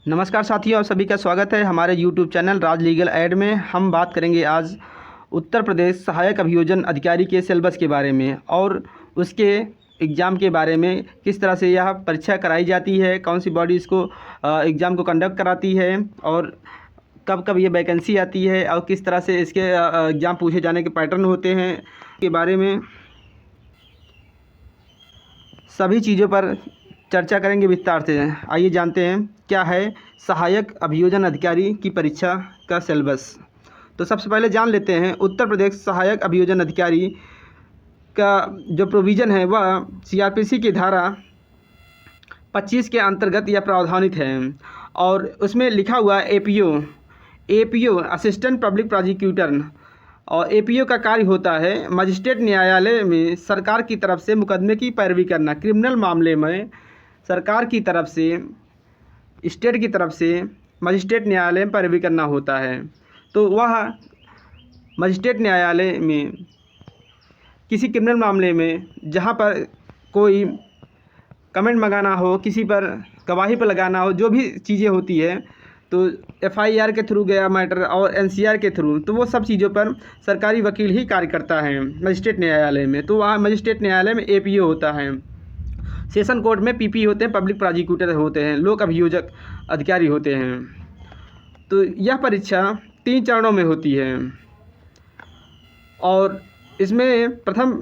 नमस्कार साथियों, आप सभी का स्वागत है हमारे YouTube चैनल राज लीगल ऐड में। हम बात करेंगे आज उत्तर प्रदेश सहायक अभियोजन अधिकारी के सिलेबस के बारे में और उसके एग्ज़ाम के बारे में, किस तरह से यह परीक्षा कराई जाती है, कौन सी बॉडी इसको एग्ज़ाम को कंडक्ट कराती है और कब कब ये वैकेंसी आती है और किस तरह से इसके एग्ज़ाम पूछे जाने के पैटर्न होते हैं के बारे में सभी चीज़ों पर चर्चा करेंगे विस्तार से। आइए जानते हैं क्या है सहायक अभियोजन अधिकारी की परीक्षा का सिलेबस। तो सबसे पहले जान लेते हैं उत्तर प्रदेश सहायक अभियोजन अधिकारी का जो प्रोविज़न है वह सीआरपीसी की धारा 25 के अंतर्गत यह प्रावधानित है और उसमें लिखा हुआ एपीओ असिस्टेंट पब्लिक प्रोसिक्यूटर। और एपीओ का कार्य होता है मजिस्ट्रेट न्यायालय में सरकार की तरफ से मुकदमे की पैरवी करना। क्रिमिनल मामले में सरकार की तरफ से, स्टेट की तरफ से मजिस्ट्रेट न्यायालय में पैरवी करना होता है। तो वह मजिस्ट्रेट न्यायालय में किसी क्रिमिनल मामले में जहाँ पर कोई कमेंट मंगाना हो, किसी पर गवाही पर लगाना हो, जो भी चीज़ें होती है, तो एफआईआर के थ्रू गया मैटर और एनसीआर के थ्रू, तो वो सब चीज़ों पर सरकारी वकील ही कार्य करता है मजिस्ट्रेट न्यायालय में। तो वहाँ मजिस्ट्रेट न्यायालय में एपीओ होता है, सेशन कोर्ट में पीपी होते हैं, पब्लिक प्रोसिक्यूटर होते हैं, लोक अभियोजक अधिकारी होते हैं। तो यह परीक्षा 3 चरणों में होती है और इसमें प्रथम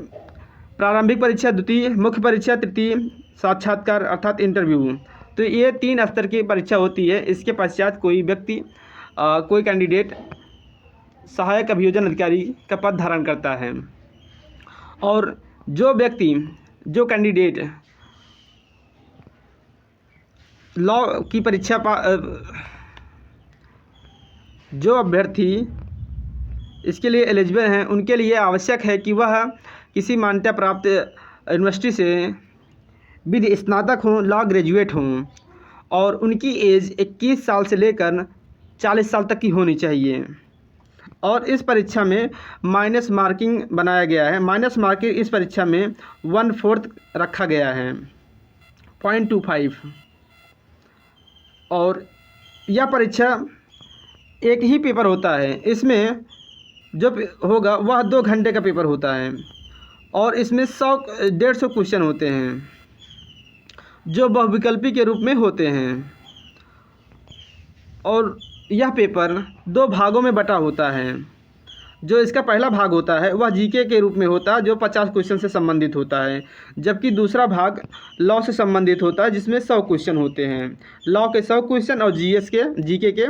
प्रारंभिक परीक्षा, द्वितीय मुख्य परीक्षा, तृतीय साक्षात्कार अर्थात इंटरव्यू। तो ये 3 स्तर की परीक्षा होती है। इसके पश्चात कोई व्यक्ति कोई कैंडिडेट सहायक अभियोजन अधिकारी का पद धारण करता है और जो कैंडिडेट लॉ की परीक्षा जो अभ्यर्थी इसके लिए एलिजिबल हैं, उनके लिए आवश्यक है कि वह किसी मान्यता प्राप्त यूनिवर्सिटी से विद स्नातक हों, लॉ ग्रेजुएट हों और उनकी एज 21 साल से लेकर 40 साल तक की होनी चाहिए। और इस परीक्षा में माइनस मार्किंग बनाया गया है। माइनस मार्किंग इस परीक्षा में 1/4 रखा गया है, 0.25। और यह परीक्षा एक ही पेपर होता है। इसमें जो होगा वह 2 घंटे का पेपर होता है और इसमें 100-150 क्वेश्चन होते हैं जो बहुविकल्पी के रूप में होते हैं। और यह पेपर 2 भागों में बटा होता है। जो इसका पहला भाग होता है वह जीके के रूप में होता है, जो 50 क्वेश्चन से संबंधित होता है, जबकि दूसरा भाग लॉ से संबंधित होता है जिसमें 100 क्वेश्चन होते हैं। लॉ के 100 क्वेश्चन और जीके के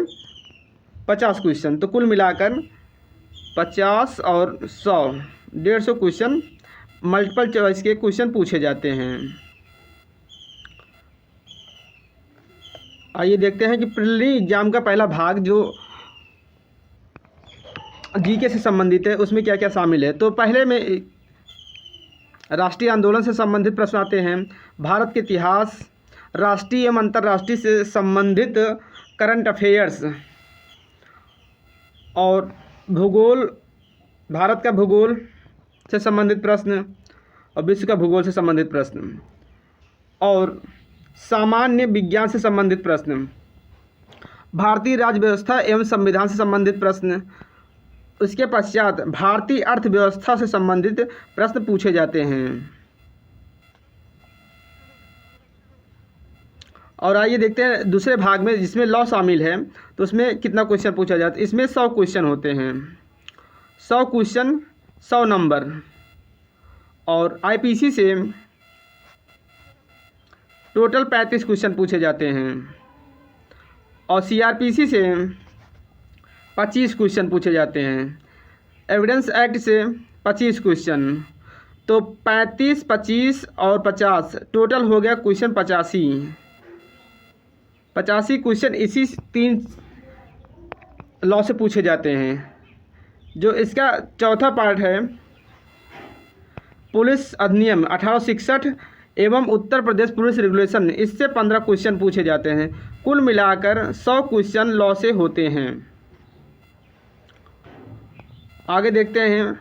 50 क्वेश्चन, तो कुल मिलाकर 50 और 100, 150 क्वेश्चन मल्टीपल चॉइस के क्वेश्चन पूछे जाते हैं। आइए देखते हैं कि प्रीलिमिनरी एग्जाम का पहला भाग जो जीके से संबंधित है उसमें क्या क्या शामिल है। तो पहले में राष्ट्रीय आंदोलन से संबंधित प्रश्न आते हैं, भारत के इतिहास, राष्ट्रीय एवं अंतर्राष्ट्रीय से संबंधित करंट अफेयर्स और भूगोल, भारत का भूगोल से संबंधित प्रश्न और विश्व का भूगोल से संबंधित प्रश्न और सामान्य विज्ञान से संबंधित प्रश्न, भारतीय राज्य व्यवस्था एवं संविधान से संबंधित प्रश्न। उसके पश्चात भारतीय अर्थव्यवस्था से संबंधित प्रश्न पूछे जाते हैं। और आइए देखते हैं दूसरे भाग में जिसमें लॉ शामिल है, तो उसमें कितना क्वेश्चन पूछा जाता है। इसमें 100 क्वेश्चन होते हैं, 100 क्वेश्चन, 100 नंबर। और आईपीसी से टोटल 35 क्वेश्चन पूछे जाते हैं और सीआरपीसी से 25 क्वेश्चन पूछे जाते हैं, एविडेंस एक्ट से 25 क्वेश्चन। तो 35, 25 और 50 टोटल हो गया क्वेश्चन 85 क्वेश्चन इसी 3 लॉ से पूछे जाते हैं। जो इसका चौथा पार्ट है पुलिस अधिनियम 1866 एवं उत्तर प्रदेश पुलिस रेगुलेशन, इससे 15 क्वेश्चन पूछे जाते हैं। कुल मिलाकर 100 क्वेश्चन लॉ से होते हैं। आगे देखते हैं,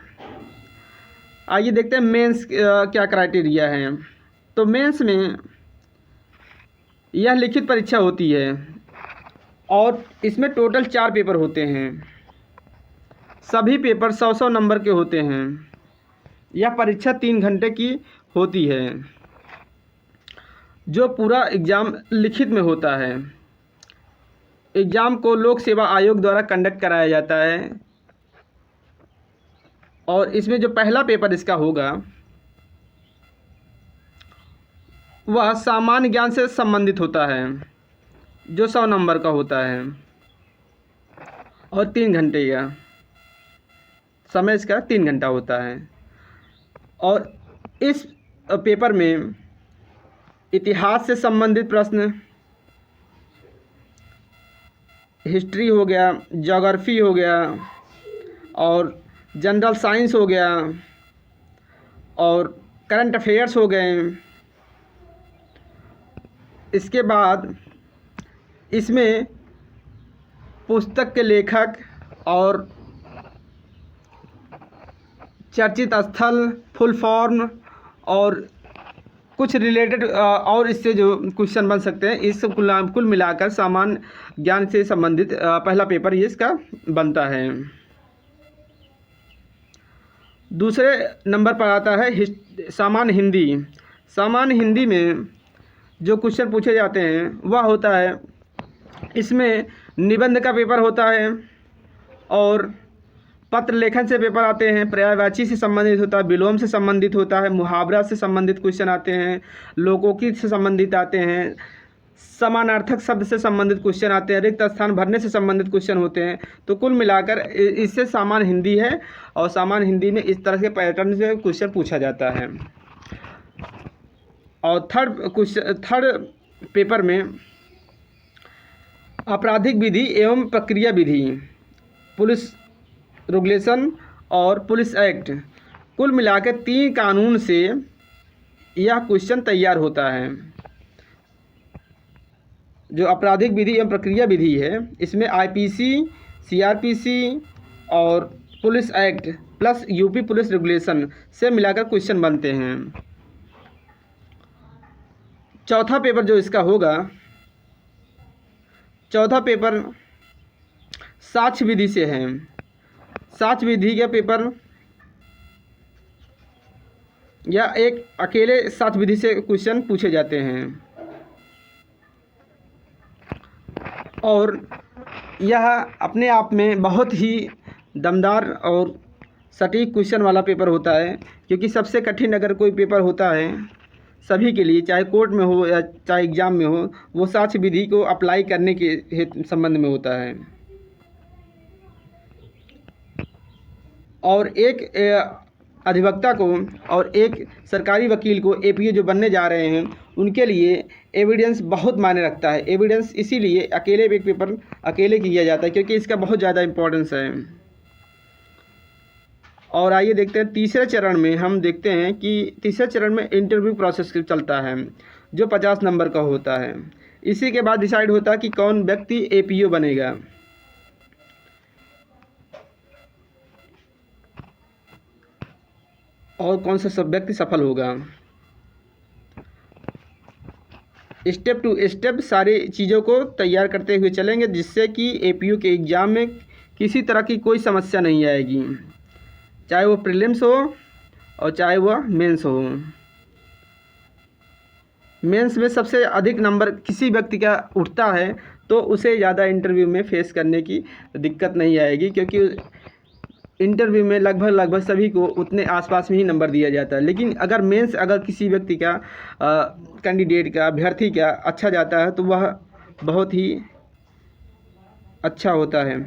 आइए देखते हैं मेंस क्या क्राइटेरिया है। तो मेंस में यह लिखित परीक्षा होती है और इसमें टोटल 4 पेपर होते हैं। सभी पेपर 100-100 नंबर के होते हैं। यह परीक्षा 3 घंटे की होती है। जो पूरा एग्ज़ाम लिखित में होता है। एग्ज़ाम को लोक सेवा आयोग द्वारा कंडक्ट कराया जाता है। और इसमें जो पहला पेपर इसका होगा वह सामान्य ज्ञान से संबंधित होता है, जो 100 नंबर का होता है और 3 घंटे का समय इसका 3 घंटा होता है। और इस पेपर में इतिहास से संबंधित प्रश्न, हिस्ट्री हो गया, ज्योग्राफी हो गया और जनरल साइंस हो गया और करंट अफेयर्स हो गए। इसके बाद इसमें पुस्तक के लेखक और चर्चित स्थल, फुल फॉर्म और कुछ रिलेटेड और इससे जो क्वेश्चन बन सकते हैं, इस कुल मिलाकर सामान्य ज्ञान से संबंधित पहला पेपर ये इसका बनता है। दूसरे नंबर पर आता है सामान्य हिंदी। सामान्य हिंदी में जो क्वेश्चन पूछे जाते हैं वह होता है, इसमें निबंध का पेपर होता है और पत्र लेखन से पेपर आते हैं, पर्यायवाची से संबंधित होता है, विलोम से संबंधित होता है, मुहावरा से संबंधित क्वेश्चन आते हैं, लोकोक्ति से संबंधित आते हैं, समानार्थक शब्द से संबंधित क्वेश्चन आते हैं, रिक्त स्थान भरने से संबंधित क्वेश्चन होते हैं। तो कुल मिलाकर इससे सामान्य हिंदी है और सामान्य हिंदी में इस तरह के पैटर्न से क्वेश्चन पूछा जाता है। और थर्ड पेपर में आपराधिक विधि एवं प्रक्रिया विधि, पुलिस रेगुलेशन और पुलिस एक्ट, कुल मिलाकर 3 कानून से यह क्वेश्चन तैयार होता है। जो आपराधिक विधि एवं प्रक्रिया विधि है, इसमें आईपीसी, सीआरपीसी और police act plus UP police regulation से मिलाकर क्वेश्चन बनते हैं। चौथा पेपर जो इसका होगा, चौथा पेपर साक्ष्य विधि से है। साक्ष्य विधि का पेपर या एक अकेले साक्ष्य विधि से क्वेश्चन पूछे जाते हैं और यह अपने आप में बहुत ही दमदार और सटीक क्वेश्चन वाला पेपर होता है, क्योंकि सबसे कठिन अगर कोई पेपर होता है सभी के लिए, चाहे कोर्ट में हो या चाहे एग्ज़ाम में हो, वो साक्ष्य विधि को अप्लाई करने के संबंध में होता है। और एक अधिवक्ता को और एक सरकारी वकील को एपीओ जो बनने जा रहे हैं उनके लिए एविडेंस बहुत मायने रखता है। एविडेंस इसीलिए अकेले एक पेपर अकेले किया जाता है क्योंकि इसका बहुत ज़्यादा इम्पोर्टेंस है। और आइए देखते हैं तीसरे चरण में। हम देखते हैं कि तीसरे चरण में इंटरव्यू प्रोसेस चलता है जो 50 नंबर का होता है। इसी के बाद डिसाइड होता है कि कौन व्यक्ति एपीओ बनेगा। और कौन सा सब व्यक्ति सफल होगा। स्टेप टू स्टेप सारी चीज़ों को तैयार करते हुए चलेंगे जिससे कि एपीओ के एग्ज़ाम में किसी तरह की कोई समस्या नहीं आएगी, चाहे वो प्रीलिम्स हो और चाहे वह मेंस हो। मेंस में सबसे अधिक नंबर किसी व्यक्ति का उठता है तो उसे ज़्यादा इंटरव्यू में फेस करने की दिक्कत नहीं आएगी, क्योंकि इंटरव्यू में लगभग सभी को उतने आसपास में ही नंबर दिया जाता है। लेकिन अगर मेंस अगर किसी व्यक्ति का कैंडिडेट का अभ्यर्थी का अच्छा जाता है तो वह बहुत ही अच्छा होता है।